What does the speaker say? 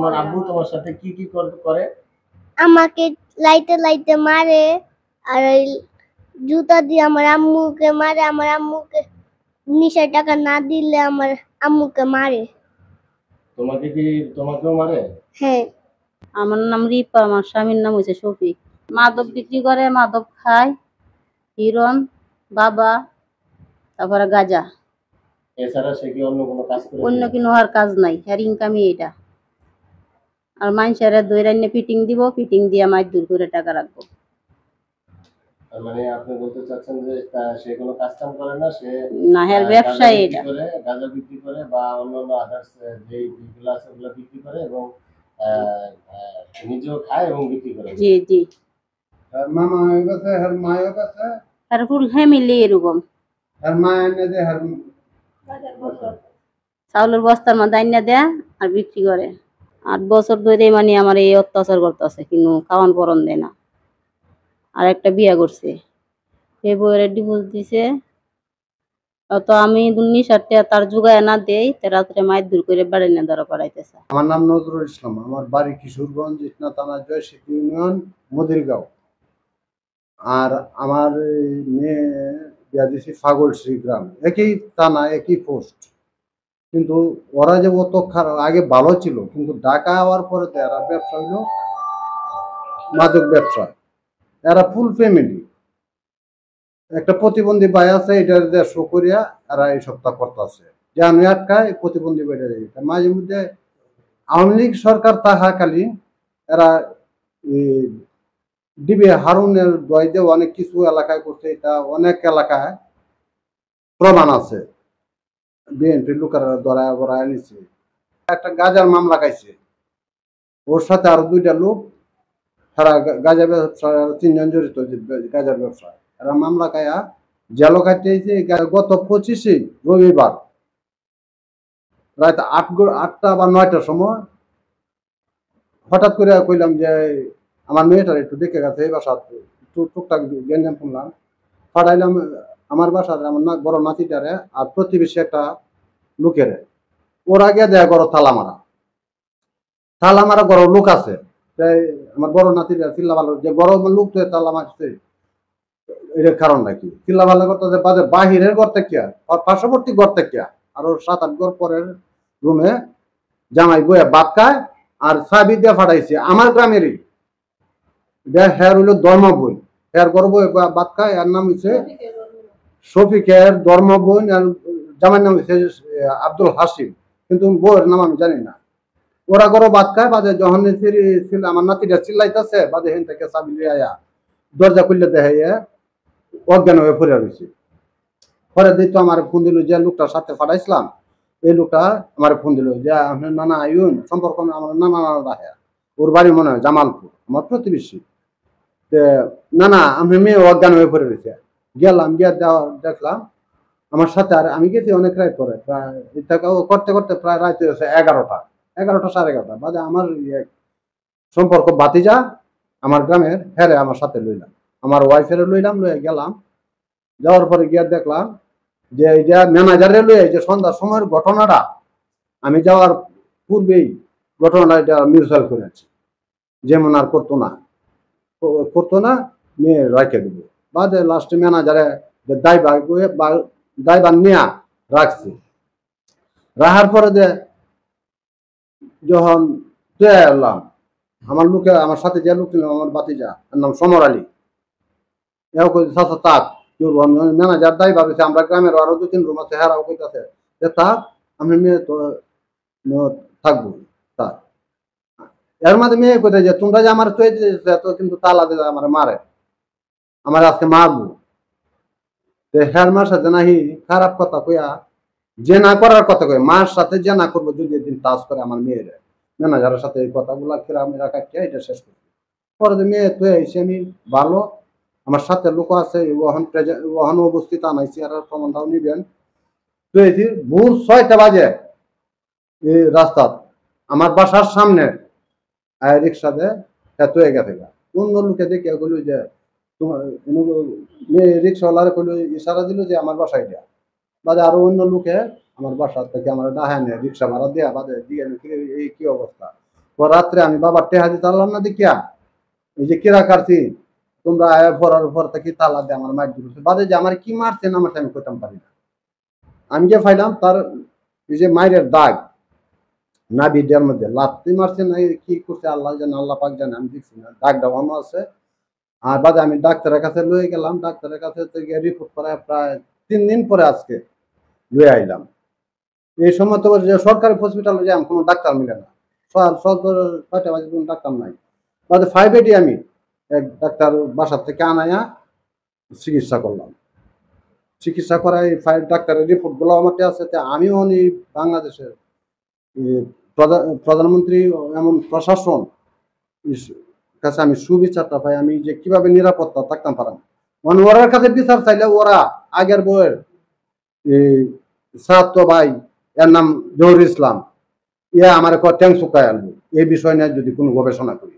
তোমার আব্বু তোমার সাথে কি কি করে? আমাকে লাইতে লাইতে মারে, আর ওই জুতা দিয়ে আমার আম্মুকে মারে। আমার আম্মুকে 19,000 টাকা না দিলে আমার আম্মুকে মারে। তোমাকেও মারে? হ্যাঁ। আমার নাম রিপা, আমার স্বামীর নাম হচ্ছে শফিক। মাদক বিক্রি করে, মাদক খায়, হিরণ, বাবা, তারপরে গাঁজা। এছাড়া সে কি অন্য কোনো কাজ করে? অন্য কোনো আর কাজ নাই, আর ইনকামই এটা। আর মানুষের দৈরান্য ফিটিং দিব, ফিটিং দিয়ে মাছ দূর করে টাকা রাখবো। মানে আপনি বলতে চাচ্ছেন যে সে কোনো কাজ কাম করে না, সে না, হ্যাঁ ব্যবসায় এটা করে, গাঁজা বিক্রি করে বা অন্যান্য আদার্স যে যেগুলো আছে ওগুলো বিক্রি করে এবং নিজেও খায় এবং বিক্রি করে। জি জি। আর মামা হয়ে গেছে, আর মায়ের কাছে, আর ফুল ফ্যামিলি এরকম। আর মা এনে দেয়, আর চাউলের বস্তার মধ্যে আইনা দেয় আর বিক্রি করে। 8 বছর ধরে মানে আমার এই অত্যাচার করতেছে, কিন্তু খাওয়ান পরন দেয় না। আর একটা বিয়া করছে, ফেব্রুয়ারি ডিভোর্স দিছে। তো আমি 19,000 টাকা তার জোগায় না দেই, রাত্রে মায়ের দূর করে বাড়ি না ধরা পড়াইতেছে। আমার নাম নজরুল ইসলাম, আমার বাড়ি কিশোরগঞ্জ, ইটনা থানা, জয়শিখি ইউনিয়ন, মদিরগাঁও। আর আমার মেয়ে বিয়া দিয়েছি ফাগলশ্রী গ্রাম, একই থানা, একই পোস্ট। কিন্তু ওরা যে অত খারাপ, আগে ভালো ছিল, কিন্তু ঢাকা হওয়ার পরে তো এরা ব্যবসা হইল মাদক ব্যবসা। এরা ফুল ফ্যামিলি। একটা প্রতিবন্ধী ভাই আছে, এটা শো করিয়া এরা এই সপ্তাহ করতেছে যে আমি আটকায় প্রতিবন্ধী বেড়ে যাই। মাঝে মধ্যে আওয়ামী লীগ সরকার থাকাকালীন এরা ডিবি হারুনের দয়দে অনেক কিছু এলাকায় করছে, এটা অনেক এলাকায় প্রমাণ আছে। বিএনপি লোকেরা ধরায় বড়ায় নিচ্ছে। একটা গাঁজার মামলা খাইছে, ওর সাথে আরো 2টা লোক, সারা গাঁজা ব্যবসা, 3 জন জড়িত গাঁজার ব্যবসায়। এরা মামলা খাইয়া জেলও কাটিয়েছে। গত 25 রবিবার রাত 8টা বা 9টার সময় হঠাৎ করে কইলাম যে আমার মেয়েটার একটু দেখে গেছে এই বাসা, একটু টুকটাক গেঞ্জাম শুনলাম, পাঠাইলাম আমার বাসার আমার বড় নাতিটারে আর প্রতিবেশী একটা লোকের। ওরা গিয়ে দেয়া করো তালা মারা গরম লোক আছে। আমার বড় নাতিটা চিল্লা ভালো যে গরম লোক তো তালা মারছে, এর কারণ নাকি চিল্লা ভালো করতে বাজে বাহিরের ঘর থেকে, পার্শ্ববর্তী ঘর থেকে আরো 7-8 ঘর পরের রুমে জামাই বইয়া ভাত খায় আর চাবি দিয়ে ফাটাইছে আমার গ্রামেরই। হ্যার হইল ধর্ম বোন, হ্যার গর্ব ভাত খায়। এর নাম হচ্ছে শফিকের ধর্ম বোন, আর জামাইয়ের নাম হচ্ছে আব্দুল হাসিম, কিন্তু বউয়ের নাম আমি জানি না। ওরা গরো ভাত খায়, বাজে যখন আমার নাতিটা চিল্লাইতেছে, বাজে হেন থেকে চাবি লিয়ে আয়া দরজা খুললে দেখে অজ্ঞান হয়ে পড়ে রয়েছে। পরে দিত আমার ফোন দিল, যে লোকটার সাথে পাঠাইছিলাম এই লোকটা আমার ফোন দিল যে আপনার নানা আইন সম্পর্ক, আমার নানা রাখে, ওর বাড়ি মনে হয় জামালপুর, আমার প্রতিবেশী। না আমি মেয়ে অজ্ঞান হয়ে পড়ে রয়েছে। গেলাম, গিয়ে দেখলাম আমার সাথে, আর আমি গেছি অনেক রাত করে, প্রায় করতে করতে প্রায় রাত হয়েছে 11টা 11:30 বাজে। আমার সম্পর্ক বাতিজা আমার গ্রামের, হ্যাঁ আমার সাথে লইলাম, আমার ওয়াইফের লইলাম, লইয়া গেলাম। যাওয়ার পরে গিয়ে দেখলাম যে এই যে ম্যানেজারে লইয়া যে সন্ধ্যার সময়ের ঘটনাটা, আমি যাওয়ার পূর্বেই ঘটনাটা এটা মিউচুয়াল করেছি, যেমন আর করতো না, মেয়ে রাখে দেবো। বাদে লাস্টে ম্যানেজারে দায়ভার নিয়ে রাখছি। রাখার পরে যে যখন এলাম, আমার লোকে, আমার সাথে যে লোক ছিল আমার বাতিজা, এর নাম সমর আলী, তাক ম্যানেজার দায় ভাবেছে আমরা গ্রামের আরো 2-3 রুম আছে, হেরাও কইতাছে যে তাক আমি মেয়ে তো থাকবো। তাক এর মধ্যে মেয়ে কোথায় যে তোমরা যে আমার তো কিন্তু তালা দিয়ে আমার মারে, আমার আজকে মারবো। হ্যার মার সাথে নাহি খারাপ কথা কইয়া যে না করার কথা কই, মার সাথে যে না করবো যদি একদিন টাচ করে আমার মেয়ের, ম্যানেজারের সাথে এই কথাগুলা আমি রাখা এটা শেষ করি। পরে মেয়ে তো এসে আমি ভালো, আমার সাথে লোক আছে, ওখানে উপস্থিত আনাইছি, আর প্রমাণটাও নিবেন। তো এই ভোর 6টা বাজে এই রাস্তা আমার বাসার সামনে রিক্সা দিয়ে গেছে। অন্য লোকে দেখে বলল যে তোমার রিক্সাওয়ালারে কইল, ইশারা দিল যে আমার বাসায় দিয়া। বাদে আরো অন্য লোকে আমার বাসা থেকে আমার ডাহায় নেয় রিক্সা ভাড়া দেয়া, বাদে দিয়ে এই কি অবস্থা। রাত্রে আমি বাবার টেহা দিতে পারলাম না দেখিয়া এই যে কিরা কাটছি তোমরা আয়া ভরার ভর থেকে তালা দিয়ে আমার মার দিচ্ছে বাদে যে আমার কি মারছেন আমার আমি করতাম পারি না। আমি যে পাইলাম তার এই যে মায়ের দাগ নাভিটার মধ্যে লাত্তি মারছে না কি করছে আল্লাহ জানে, আল্লাহ পাক জানে, আমি দেখছি না, দাগটা অন্য আছে। আর বাদে আমি ডাক্তারের কাছে লয়ে গেলাম, ডাক্তারের কাছে থেকে রিপোর্ট করায় প্রায় 3 দিন পরে আজকে লয়ে আইলাম। এই সময় তো যে সরকারি হসপিটালে যে কোনো ডাক্তার মিলে না, সরকার 6টা বাজে কোনো ডাক্তার নাই। বাদে 5 আমি এক ডাক্তার বাসার থেকে আনাইয়া চিকিৎসা করলাম। চিকিৎসা করায় ডাক্তারের রিপোর্ট গুলো আমার আছে। আমিও বাংলাদেশের প্রধানমন্ত্রী এমন প্রশাসন কাছে আমি সুবিচারটা পাই, আমি যে কিভাবে নিরাপত্তা থাকতাম পারাম। মানে ওরার কাছে বিচার চাইলে ওরা আগের বইয়ের ছাত্র ভাই এর নাম জহুর ইসলাম ইয়া আমার ট্যাং শুকায় আনবো এই বিষয় নিয়ে যদি কোনো গবেষণা করি।